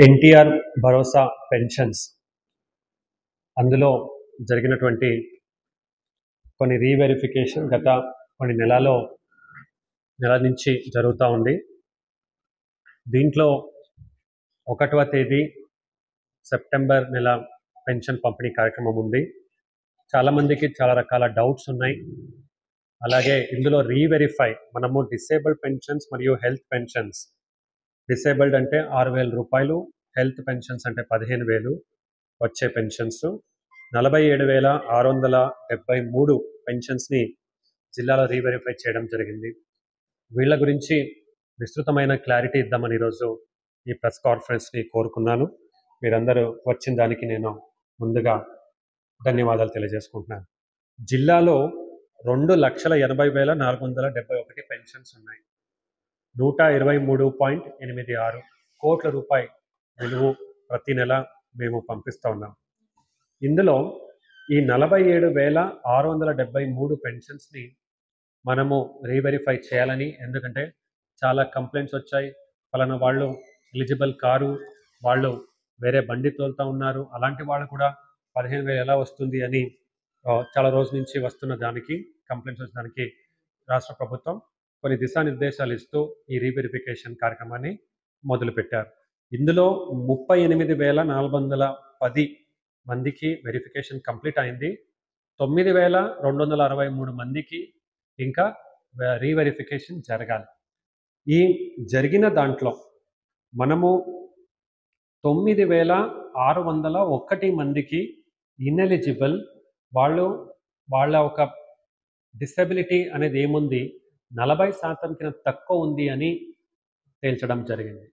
ఎన్టీఆర్ భరోసా pensions అందులో జరిగినటువంటి కొన్ని రీవెరిఫికేషన్ గత కొన్ని నెల నుంచి జరుగుతూ ఉంది. దీంట్లో 1వ తేదీ సెప్టెంబర్ నెల పెన్షన్ పంపిణీ కార్యక్రమం ఉంది. చాలామందికి చాలా రకాల డౌట్స్ ఉన్నాయి. అలాగే ఇందులో రీవెరిఫై మనము డిసేబుల్డ్ పెన్షన్స్ మరియు హెల్త్ పెన్షన్స్, డిసేబుల్డ్ అంటే 6,000 రూపాయలు, హెల్త్ పెన్షన్స్ అంటే 15,000 వచ్చే పెన్షన్స్, 47,673 పెన్షన్స్ని జిల్లాలో రీవెరిఫై చేయడం జరిగింది. వీళ్ళ గురించి విస్తృతమైన క్లారిటీ ఇద్దామని ఈరోజు ఈ ప్రెస్ కాన్ఫరెన్స్ని కోరుకున్నాను. మీరందరూ వచ్చిన దానికి నేను ముందుగా ధన్యవాదాలు తెలియజేసుకుంటున్నాను. జిల్లాలో 2,80,471 పెన్షన్స్ ఉన్నాయి. 123.86 కోట్ల రూపాయల విలువ ప్రతి నెల మేము పంపిస్తూ ఉన్నాం. ఇందులో ఈ 47,673 పెన్షన్స్ని మనము రీవెరిఫై చేయాలని, ఎందుకంటే చాలా కంప్లైంట్స్ వచ్చాయి. ఫలానా వాళ్ళు ఎలిజిబుల్ కారు, వాళ్ళు వేరే బండి తోలుతూ ఉన్నారు, అలాంటి వాళ్ళు కూడా 15,000 ఎలా వస్తుంది అని చాలా రోజుల నుంచి వస్తున్న దానికి, కంప్లైంట్స్ వచ్చిన దానికి రాష్ట్ర ప్రభుత్వం కొన్ని దిశానిర్దేశాలు ఇస్తూ ఈ రీవెరిఫికేషన్ కార్యక్రమాన్ని మొదలుపెట్టారు. ఇందులో 38,410 మందికి వెరిఫికేషన్ కంప్లీట్ అయింది. 9,263 మందికి ఇంకా రీవెరిఫికేషన్ జరగాలి. ఈ జరిగిన దాంట్లో మనము 9,601 మందికి ఇన్ఎలిజిబుల్, వాళ్ళ ఒక డిసెబిలిటీ అనేది ఏముంది, 40% కింద తక్కువ ఉంది అని తేల్చడం జరిగింది.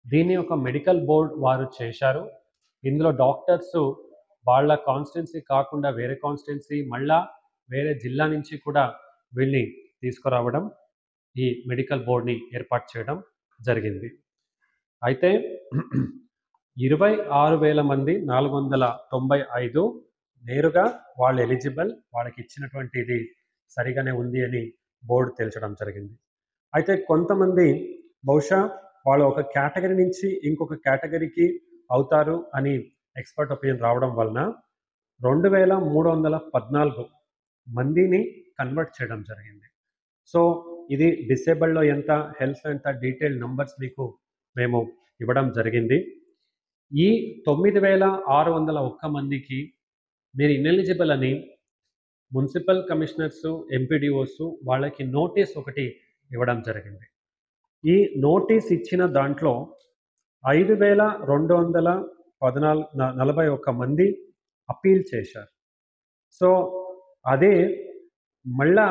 దీన్ని ఒక మెడికల్ బోర్డ్ వారు చేశారు. ఇందులో డాక్టర్స్ వాళ్ళ కాన్స్టిట్యున్సీ కాకుండా వేరే కాన్స్టిట్యున్సీ, మళ్ళా వేరే జిల్లా నుంచి కూడా వీళ్ళని తీసుకురావడం, ఈ మెడికల్ బోర్డ్ని ఏర్పాటు చేయడం జరిగింది. అయితే 26,495 నేరుగా వాళ్ళు ఎలిజిబుల్, వాళ్ళకి ఇచ్చినటువంటి ఇది సరిగానే ఉంది అని బోర్డు తేల్చడం జరిగింది. అయితే కొంతమంది బహుశా వాళ్ళు ఒక కేటగిరీ నుంచి ఇంకొక కేటగిరీకి అవుతారు అని ఎక్స్పర్ట్ ఒపీనియన్ రావడం వలన 2,314 మందిని కన్వర్ట్ చేయడం జరిగింది. సో ఇది డిసేబుల్డ్లో ఎంత, హెల్త్ ఎంత, డీటెయిల్ నంబర్స్ మీకు మేము ఇవ్వడం జరిగింది. ఈ 9,601 మందికి మీరు ఇన్ఎలిజిబుల్ అని మున్సిపల్ కమిషనర్స్, ఎంపీడీఓస్ వాళ్ళకి నోటీస్ ఒకటి ఇవ్వడం జరిగింది. ఈ నోటీస్ ఇచ్చిన దాంట్లో 5,241 మంది అపీల్ చేశారు. సో అదే మళ్ళా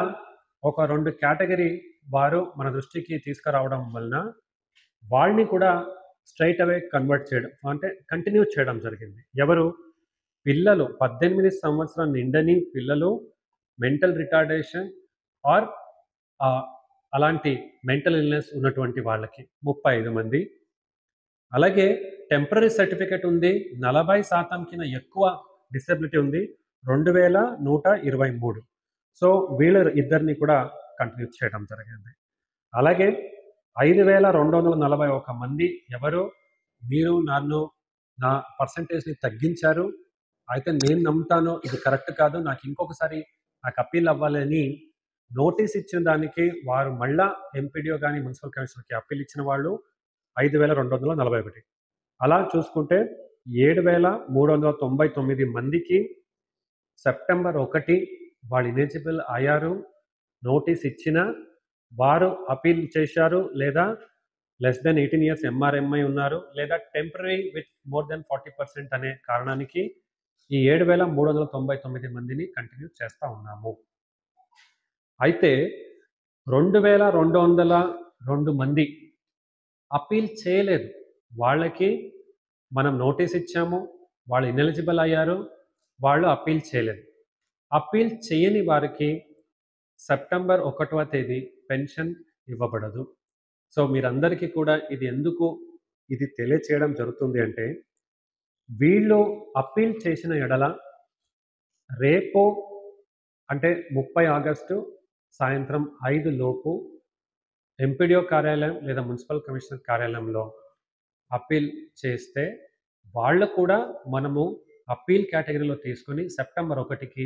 ఒక 2 కేటగిరీ వారు మన దృష్టికి తీసుకురావడం వలన వాళ్ళని కూడా స్ట్రైట్ అవే కన్వర్ట్ చేయడం, అంటే కంటిన్యూ చేయడం జరిగింది. ఎవరు? పిల్లలు, 18 సంవత్సరాల నిండని పిల్లలు, మెంటల్ రిటార్డేషన్ ఆర్ అలాంటి మెంటల్ ఇల్నెస్ ఉన్నటువంటి వాళ్ళకి 35 మంది. అలాగే టెంపరీ సర్టిఫికేట్ ఉంది, 40% కింద ఎక్కువ డిసెబిలిటీ ఉంది, 2,123. సో వీళ్ళ ఇద్దరిని కూడా కంటిన్యూ చేయడం జరిగింది. అలాగే 5,241 మంది ఎవరు? మీరు నా పర్సంటేజ్ని తగ్గించారు, అయితే నేను నమ్ముతాను ఇది కరెక్ట్ కాదు, నాకు ఇంకొకసారి నాకు అప్పీల్ అవ్వాలని నోటీస్ ఇచ్చిన దానికి వారు మళ్ళా ఎంపీడీఓ కానీ మున్సిపల్ కమిషనర్కి అప్పీల్ ఇచ్చిన వాళ్ళు 5,241. అలా చూసుకుంటే 7,399 మందికి సెప్టెంబర్ 1 వాళ్ళు ఇలిజిబుల్ అయ్యారు. నోటీస్ ఇచ్చిన వారు అపీల్ చేశారు, లేదా లెస్ దెన్ 18 years ఎంఆర్ఎంఐ ఉన్నారు, లేదా టెంపరీ విత్ మోర్ దెన్ 40% అనే కారణానికి ఈ 7,399 మందిని కంటిన్యూ చేస్తూ ఉన్నాము. అయితే 2,202 మంది అపీల్ చేయలేదు. వాళ్ళకి మనం నోటీస్ ఇచ్చాము, వాళ్ళు ఇన్ఎలిజిబుల్ అయ్యారు, వాళ్ళు అపీల్ చేయలేదు. అపీల్ చేయని వారికి సెప్టెంబర్ 1వ తేదీ పెన్షన్ ఇవ్వబడదు. సో మీరందరికీ కూడా ఇది తెలియచేయడం జరుగుతుంది అంటే, వీళ్ళు అపీల్ చేసిన ఎడల రేపు అంటే 30 ఆగస్టు సాయంత్రం 5 లోపు ఎంపీడీఓ కార్యాలయం లేదా మున్సిపల్ కమిషనర్ కార్యాలయంలో అప్పీల్ చేస్తే వాళ్ళు కూడా మనము అప్పీల్ కేటగిరీలో తీసుకొని సెప్టెంబర్ 1కి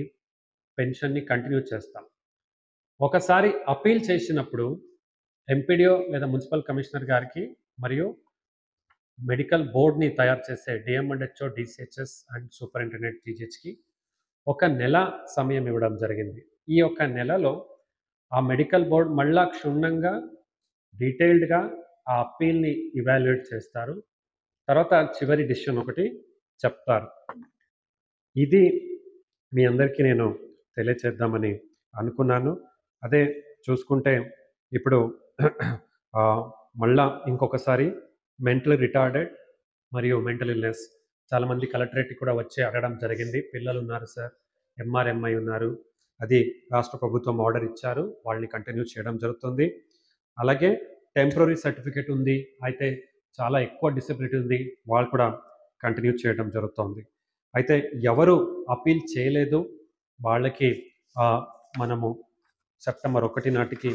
పెన్షన్‌ని కంటిన్యూ చేస్తాం. ఒకసారి అప్పీల్ చేసినప్పుడు ఎంపీడీఓ లేదా మున్సిపల్ కమిషనర్ గారికి మరియు మెడికల్ బోర్డ్‌ని తయారు చేసే డీఎంఎండ్‌హెచ్ఓ, డీసీహెచ్ఎస్ అండ్ సూపరింటెండెంట్ జీజీహెచ్‌కి ఒక నెల సమయం ఇవ్వడం జరిగింది. ఈ యొక్క నెలలో ఆ మెడికల్ బోర్డ్ మళ్ళా క్షుణ్ణంగా, డీటెయిల్డ్‌గా ఆ అప్పీల్‌ని ఇవాల్యుయేట్ చేస్తారు. తర్వాత చివరి డెసిషన్ ఒకటి చెప్తారు. ఇది మీ అందరికీ నేను తెలియచేద్దామని అనుకున్నాను. అదే చూసుకుంటే ఇప్పుడు మళ్ళా ఇంకొకసారి మెంటల్ రిటార్డెడ్ మరియు మెంటల్ ఇల్‌నెస్ చాలామంది కలెక్టరేట్‌కి కూడా వచ్చి అడగడం జరిగింది. పిల్లలున్నారు సార్, ఎంఆర్ఎంఐ ఉన్నారు. అది రాష్ట్ర ప్రభుత్వం ఆర్డర్ ఇచ్చారు. వాళ్ళని కంటిన్యూ చేయడం జరుగుతుంది. అలాగే టెంపరరీ సర్టిఫికేట్ ఉంది. అయితే చాలా ఎక్కువ డిసెబిలిటీ ఉంది. వాళ్ళు కూడా కంటిన్యూ చేయడం జరుగుతోంది. అయితే ఎవరు అప్పీల్ చేయలేదు వాళ్ళకి మనము సెప్టెంబర్ 1 నాటికి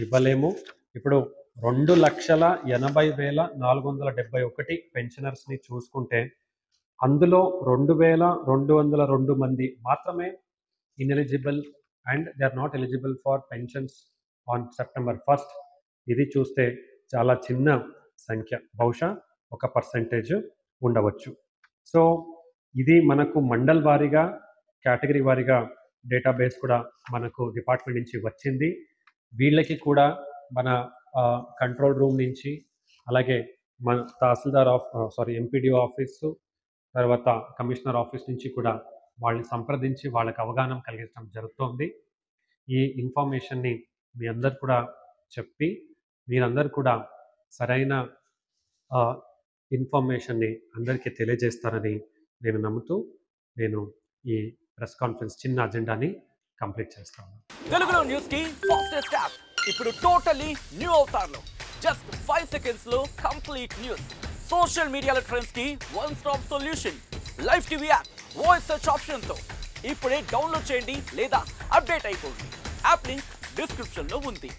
ఇవ్వలేము. ఇప్పుడు 2,80,471 పెన్షనర్స్‌ని చూసుకుంటే అందులో 2,202 మంది మాత్రమే ineligible and they are not eligible for pensions on September 1. ఇది చూస్తే చాలా చిన్న సంఖ్య, బహుశా 1% ఉండవచ్చు. సో ఇది మనకు మండల్ వారీగా, కేటగిరీ వారీగా డేటాబేస్ కూడా మనకు డిపార్ట్మెంట్ నుంచి వచ్చింది. వీళ్ళకి కూడా మన కంట్రోల్ రూమ్ నుంచి, అలాగే మన తహసీల్దార్ ఎంపీడీఓ ఆఫీసు, తర్వాత కమిషనర్ ఆఫీస్ నుంచి కూడా వాళ్ళని సంప్రదించి వాళ్ళకి అవగాహన కలిగించడం జరుగుతోంది. ఈ ఇన్ఫర్మేషన్ని మీ అందరు కూడా చెప్పి మీరందరూ కూడా సరైన ఇన్ఫర్మేషన్ని అందరికీ తెలియజేస్తారని నేను నమ్ముతూ నేను ఈ ప్రెస్ కాన్ఫరెన్స్ చిన్న అజెండాని కంప్లీట్ చేస్తాను. తెలుగులో న్యూస్ కి ఫాస్టెస్ట్ యాప్ ఇప్పుడు టోటల్లీ న్యూ అవతార్లో జస్ట్ 5 సెకండ్స్ లో కంప్లీట్ న్యూస్. సోషల్ మీడియాలో ట్రెండ్స్ కి one stop solution. Live TV app voice search option తో ఇప్పుడే డౌన్లోడ్ చేయండి లేదా అప్డేట్ అయిపోండి. యాప్ లింక్ డిస్క్రిప్షన్ లో ఉంది.